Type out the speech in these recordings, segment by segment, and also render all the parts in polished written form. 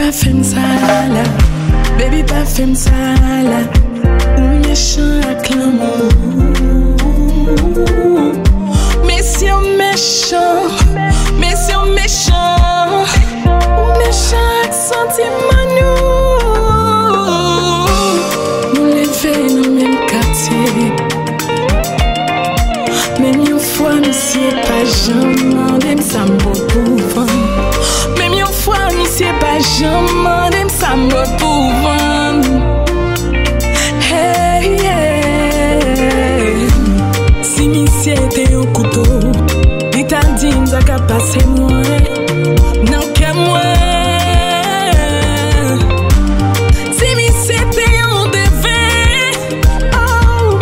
pas faire ça là. Baby, pas faire ça là. Ou méchant avec l'amour. Messieurs méchants, messieurs méchants. Ou méchant avec sentiment nous lever dans le même quartier. Même une fois, monsieur, pas jamais, ça me pour même une fois, monsieur, pas jamais, ça me pour hey, hey. Si monsieur était au couteau, il t'a dit, il t'a passé moi, non, que moi. Si monsieur était au devin, oh,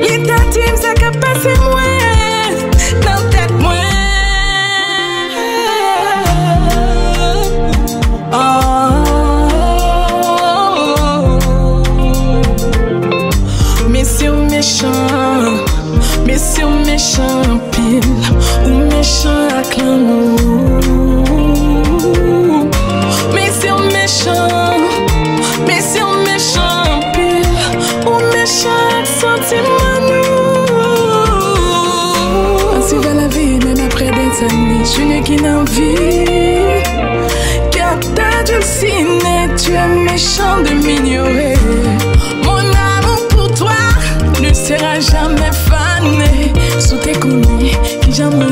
il t'a dit, il t'a passé moi. Messieurs méchants pile ou méchants avec l'amour. Messieurs méchants pile ou méchants avec sentiment nous. Ainsi va la vie même après des années. Je n'ai qu'une envie. Car t'as dulciné, tu es méchant de m'ignorer. Mon amour pour toi ne sera jamais fané sous tes couilles qui jamais